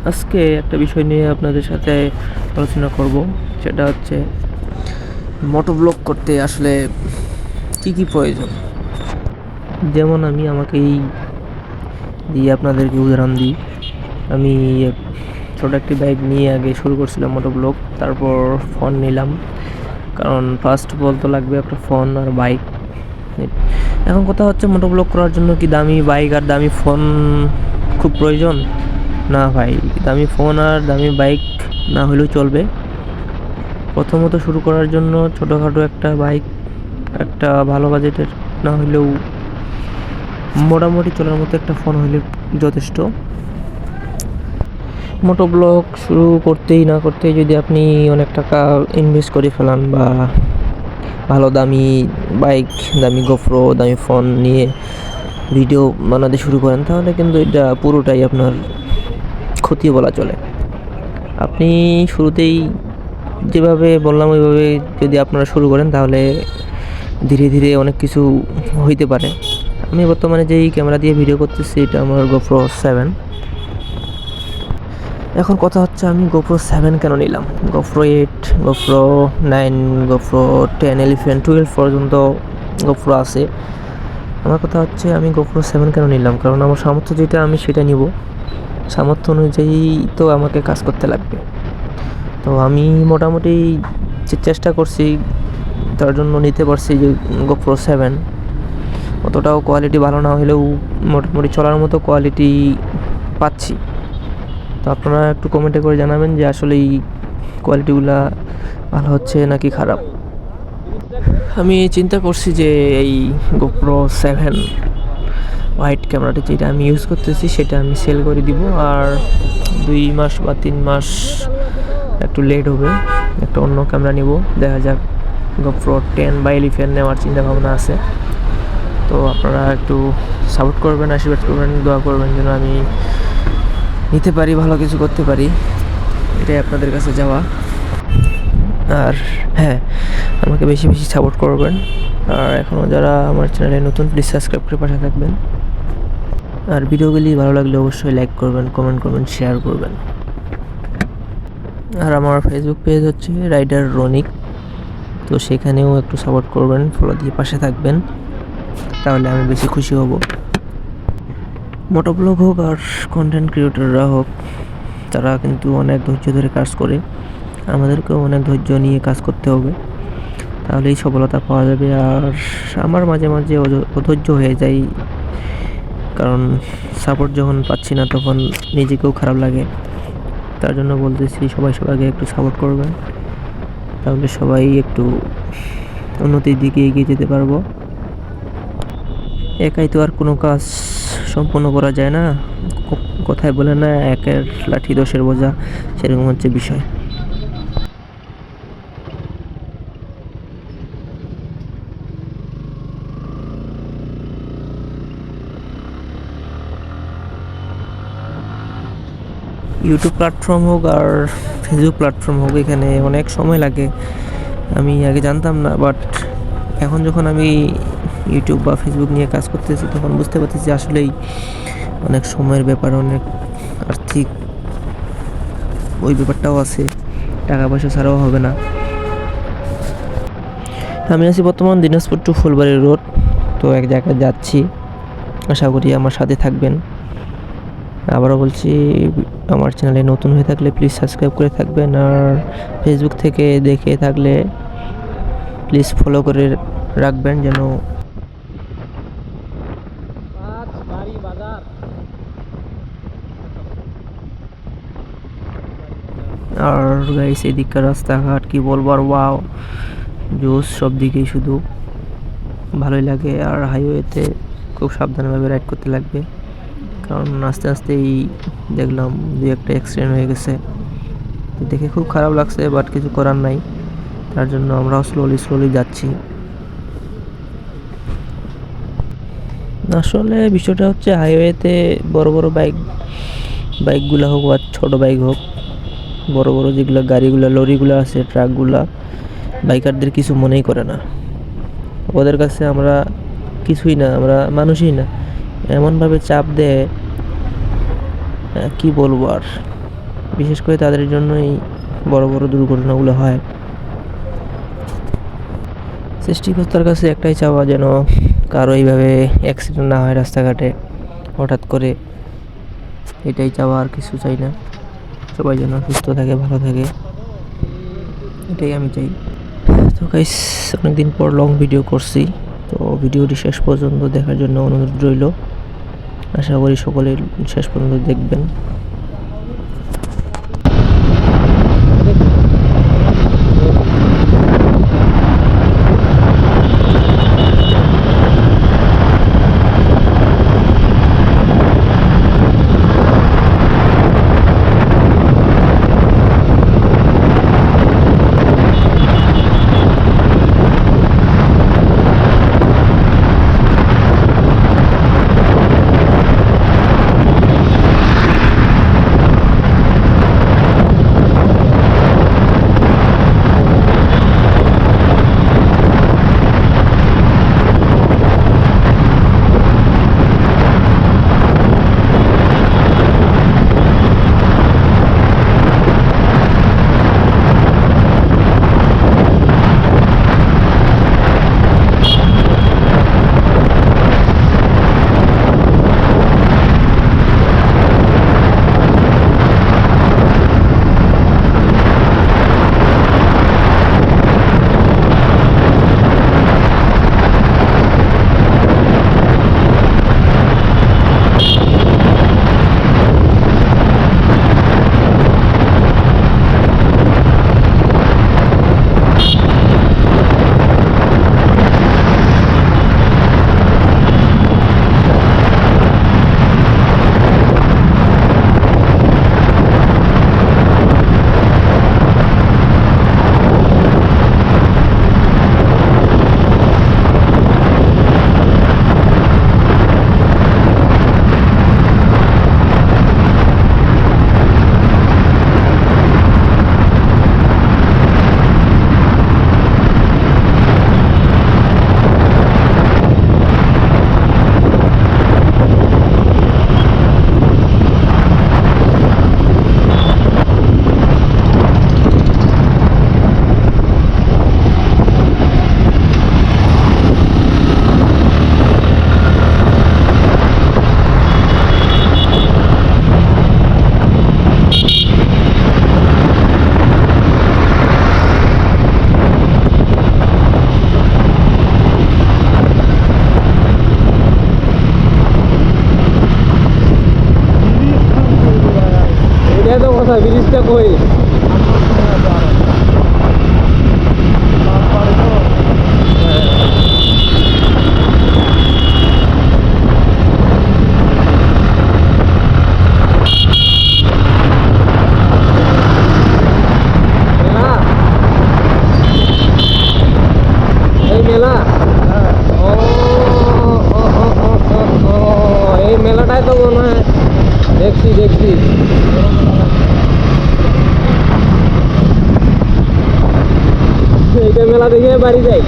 আজকে একটা বিষয় নিয়ে আপনাদের সাথে আলোচনা করব, সেটা হচ্ছে মোটোব্লগ করতে আসলে কি প্রয়োজন। যেমন আমি আমাকেই দিয়ে আপনাদেরকে উদাহরণ দিই। আমি ছোট একটি বাইক নিয়ে আগে শুরু করছিলাম মোটোব্লগ, তারপর ফোন নিলাম, কারণ ফার্স্ট অফ অল তো লাগবে একটা ফোন আর বাইক। এখন কথা হচ্ছে, মোটোব্লগ করার জন্য কি দামি বাইক আর দামি ফোন খুব প্রয়োজন? না ভাই, দামি ফোন আর দামি বাইক না হলেও চলবে। প্রথমত শুরু করার জন্য ছোটোখাটো একটা বাইক, একটা ভালো বাজেটের না হলেও মোটামুটি চলার মতো একটা ফোন হলে যথেষ্ট। মোটোব্লগ শুরু করতেই না করতেই যদি আপনি অনেক টাকা ইনভেস্ট করে ফেলান বা ভালো দামি বাইক, দামি গোপ্রো, দামি ফোন নিয়ে ভিডিও বানাতে শুরু করেন, তাহলে কিন্তু এটা পুরোটাই আপনার ক্ষতি বলা চলে। আপনি শুরুতেই যেভাবে বললাম ওইভাবে যদি আপনারা শুরু করেন, তাহলে ধীরে ধীরে অনেক কিছু হইতে পারে। আমি বর্তমানে যেই ক্যামেরা দিয়ে ভিডিও করতেছি, এটা আমার গোপ্রো 7। এখন কথা হচ্ছে, আমি গোপ্রো 7 কেন নিলাম? গোপ্রো 8, গোপ্রো 9, গোপ্রো 10, 11, 12 পর্যন্ত গোপ্রো আছে। আমার কথা হচ্ছে, আমি গোপ্রো 7 কেন নিলাম? কারণ আমার সামর্থ্য যেটা, আমি সেটা নিব। সামর্থ্য অনুযায়ী তো আমাকে কাজ করতে লাগবে। তো আমি মোটামুটি চেষ্টা করছি, তার জন্য নিতে পারছি যে গোপ্রো 7। অতটাও কোয়ালিটি ভালো না হলেও মোটামুটি চলার মতো কোয়ালিটি পাচ্ছি। তো আপনারা একটু কমেন্টে করে জানাবেন যে আসলে এই কোয়ালিটিগুলা ভালো হচ্ছে নাকি খারাপ। আমি চিন্তা করছি যে এই গোপ্রো 7 হোয়াইট ক্যামেরাটি যেটা আমি ইউজ করতেছি, সেটা আমি সেল করে দিব। আর 2 মাস বা 3 মাস একটু লেট হবে, একটা অন্য ক্যামেরা নিব। দেখা যাক, গোপ্রো 10 বা 11 নেওয়ার চিন্তা ভাবনা আছে। তো আপনারা একটু সাপোর্ট করবেন, আশীর্বাদ করবেন, দোয়া করবেন যেন আমি নিতে পারি, ভালো কিছু করতে পারি। এটাই আপনাদের কাছে যাওয়া। আর হ্যাঁ, আমাকে বেশি বেশি সাপোর্ট করবেন। আর এখনও যারা আমার চ্যানেলে নতুন, প্লিজ সাবস্ক্রাইব করে পাশে থাকবেন। আর ভিডিওগুলি ভালো লাগলে অবশ্যই লাইক করবেন, কমেন্ট করবেন, শেয়ার করবেন। আর আমার ফেসবুক পেজ হচ্ছে রাইডার রনিক, তো সেখানেও একটু সাপোর্ট করবেন, ফলো দিয়ে পাশে থাকবেন, তাহলে আমি বেশি খুশি হব। মোটোব্লগ হোক আর কন্টেন্ট ক্রিয়েটররা হোক, তারা কিন্তু অনেক ধৈর্য ধরে কাজ করে। আমাদেরকেও অনেক ধৈর্য নিয়ে কাজ করতে হবে, তাহলেই সফলতা পাওয়া যাবে। আর আমার মাঝে মাঝে অধৈর্য হয়ে যায়, কারণ সাপোর্ট যখন পাচ্ছি না, তখন নিজেকেও খারাপ লাগে। তার জন্য বলতেছি, সবাইকে একটু সাপোর্ট করবেন, তাহলে সবাই একটু উন্নতির দিকে এগিয়ে যেতে পারবো। একাই তো আর কোনো কাজ সম্পন্ন করা যায় না। কথায় বলে না, একের লাঠি 10-এর বোঝা, সেরকম হচ্ছে বিষয়। ইউটিউব প্ল্যাটফর্ম হোক আর ফেসবুক প্ল্যাটফর্ম হোক, এখানে অনেক সময় লাগে। আমি আগে জানতাম না, বাট এখন যখন আমি ইউটিউব বা ফেসবুক নিয়ে কাজ করতেছি, তখন বুঝতে পারতেছি আসলেই অনেক সময়ের ব্যাপার, অনেক আর্থিক ওই ব্যাপারটাও আছে, টাকা পয়সা ছাড়াও হবে না। আমি আছি বর্তমান দিনাজপুর টু ফুলবাড়ি রোড, তো এক জায়গায় যাচ্ছি, আশা করি আমার সাথে থাকবেন। আবারও বলছি, আমার চ্যানেলে নতুন হয়ে থাকলে প্লিজ সাবস্ক্রাইব করে থাকবেন, আর ফেসবুক থেকে দেখে থাকলে প্লিজ ফলো করে রাখবেন যেন। আর গাইস, এদিককার রাস্তাঘাট কি বলবো আর, ওয়াও জোস, সব দিকেই শুধু ভালোই লাগে। আর হাইওয়েতে খুব সাবধানভাবে রাইড করতে লাগবে, কারণ আস্তে আস্তেই দেখলাম 2-একটা অ্যাক্সিডেন্ট হয়ে গেছে। তো দেখে খুব খারাপ লাগছে, বাট কিছু করার নাই। তার জন্য আমরাও স্লোলি যাচ্ছি। আসলে বিষয়টা হচ্ছে, হাইওয়েতে বড় বড় বাইকগুলো হোক বা ছোট বাইক হোক, বড় বড় যেগুলো গাড়িগুলো, লরিগুলো আছে, ট্রাকগুলা, বাইকারদের কিছু মনেই করে না। ওদের কাছে আমরা কিছুই না, আমরা মানুষই না। এমনভাবে চাপ দেয়, কি বলবো আর। বিশেষ করে তাদের জন্যই বড় বড় দুর্ঘটনাগুলো হয়। সৃষ্টিকর্তার কাছে একটাই চাওয়া, যেন কারো এইভাবে অ্যাক্সিডেন্ট না হয় রাস্তাঘাটে হঠাৎ করে। এটাই চাওয়া, আর কিছু চাই না। সবাই যেন সুস্থ থাকে, ভালো থাকে, এটাই আমি চাই। তো গাইস, অনেকদিন পর লং ভিডিও করছি, তো ভিডিওটি শেষ পর্যন্ত দেখার জন্য অনুরোধ রইল। আশা করি সকলে শেষ পর্যন্ত দেখবেন। ব্রিজটা কই? এই মেলা, এই মেলাটাই তো মনে হয় দেখছি। এইটা মেলা দেখে বাড়ি যাই।